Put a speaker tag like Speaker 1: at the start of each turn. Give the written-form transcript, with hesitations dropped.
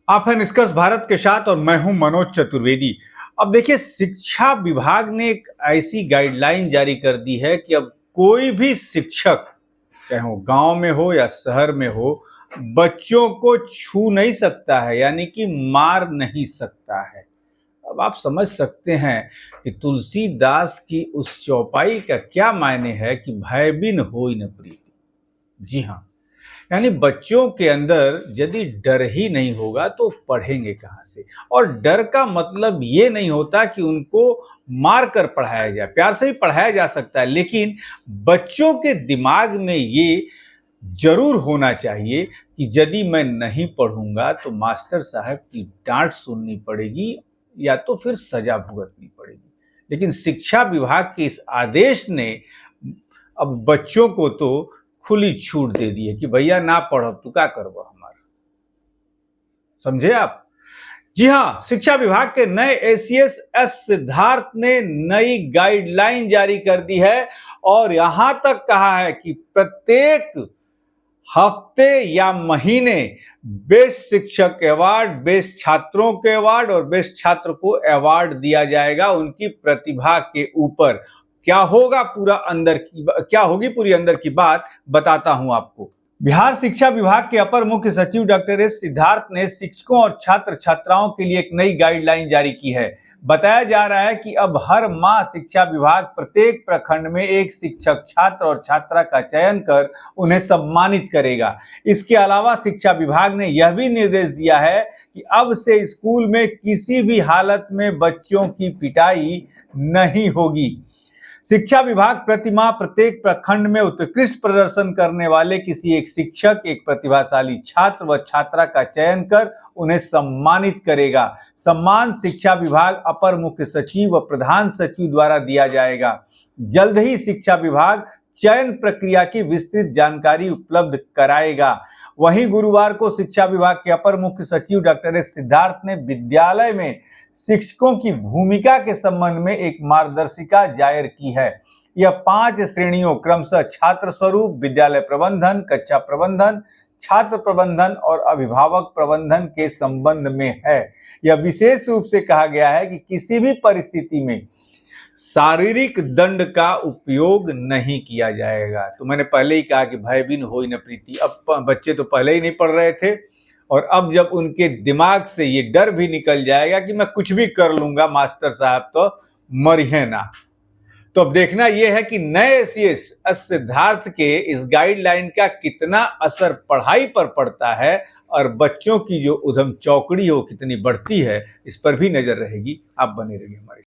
Speaker 1: आप हैं निष्कर्ष भारत के साथ और मैं हूं मनोज चतुर्वेदी। अब देखिए, शिक्षा विभाग ने एक ऐसी गाइडलाइन जारी कर दी है कि अब कोई भी शिक्षक, चाहे वो गांव में हो या शहर में हो, बच्चों को छू नहीं सकता है, यानी कि मार नहीं सकता है। अब आप समझ सकते हैं कि तुलसीदास की उस चौपाई का क्या मायने है कि भय बिन होई न प्रीति। जी हाँ, यानी बच्चों के अंदर यदि डर ही नहीं होगा तो पढ़ेंगे कहाँ से। और डर का मतलब ये नहीं होता कि उनको मार कर पढ़ाया जाए, प्यार से भी पढ़ाया जा सकता है, लेकिन बच्चों के दिमाग में ये जरूर होना चाहिए कि यदि मैं नहीं पढ़ूंगा तो मास्टर साहब की डांट सुननी पड़ेगी या तो फिर सजा भुगतनी पड़ेगी। लेकिन शिक्षा विभाग के इस आदेश ने अब बच्चों को तो खुली छूट दे दी है कि भैया ना पढ़ब तो क्या करब हमारा। समझे आप? जी हाँ, शिक्षा विभाग के नए एसीएस एस सिद्धार्थ ने नई गाइडलाइन जारी कर दी है और यहां तक कहा है कि प्रत्येक हफ्ते या महीने बेस्ट शिक्षक अवार्ड, बेस्ट छात्रों के अवार्ड और बेस्ट छात्र को अवार्ड दिया जाएगा उनकी प्रतिभा के ऊपर। क्या होगा क्या होगी पूरी अंदर की बात बताता हूं आपको। बिहार शिक्षा विभाग के अपर मुख्य सचिव डॉक्टर एस सिद्धार्थ ने शिक्षकों और छात्र छात्राओं के लिए एक नई गाइडलाइन जारी की है। बताया जा रहा है कि अब हर माह शिक्षा विभाग प्रत्येक प्रखंड में एक शिक्षक, छात्र और छात्रा का चयन कर उन्हें सम्मानित करेगा। इसके अलावा शिक्षा विभाग ने यह भी निर्देश दिया है कि अब से स्कूल में किसी भी हालत में बच्चों की पिटाई नहीं होगी। शिक्षा विभाग प्रतिमाह प्रत्येक प्रखंड में उत्कृष्ट प्रदर्शन करने वाले किसी एक शिक्षक, एक प्रतिभाशाली छात्र व छात्रा का चयन कर उन्हें सम्मानित करेगा। सम्मान शिक्षा विभाग अपर मुख्य सचिव व प्रधान सचिव द्वारा दिया जाएगा। जल्द ही शिक्षा विभाग चयन प्रक्रिया की विस्तृत जानकारी उपलब्ध कराएगा। वहीं गुरुवार को शिक्षा विभाग के अपर मुख्य सचिव डॉक्टर एस सिद्धार्थ ने विद्यालय में शिक्षकों की भूमिका के संबंध में एक मार्गदर्शिका जारी की है। यह 5 श्रेणियों क्रमशः छात्र स्वरूप, विद्यालय प्रबंधन, कक्षा प्रबंधन, छात्र प्रबंधन और अभिभावक प्रबंधन के संबंध में है। यह विशेष रूप से कहा गया है कि किसी भी परिस्थिति में शारीरिक दंड का उपयोग नहीं किया जाएगा। तो मैंने पहले ही कहा कि भय बिन होई न प्रीति। अब बच्चे तो पहले ही नहीं पढ़ रहे थे और अब जब उनके दिमाग से ये डर भी निकल जाएगा कि मैं कुछ भी कर लूंगा, मास्टर साहब तो मरिए ना। तो अब देखना यह है कि नए सीएस सिद्धार्थ के इस गाइडलाइन का कितना असर पढ़ाई पर पड़ता है और बच्चों की जो उधम चौकड़ी हो कितनी बढ़ती है, इस पर भी नजर रहेगी। आप बने रहिए हमारे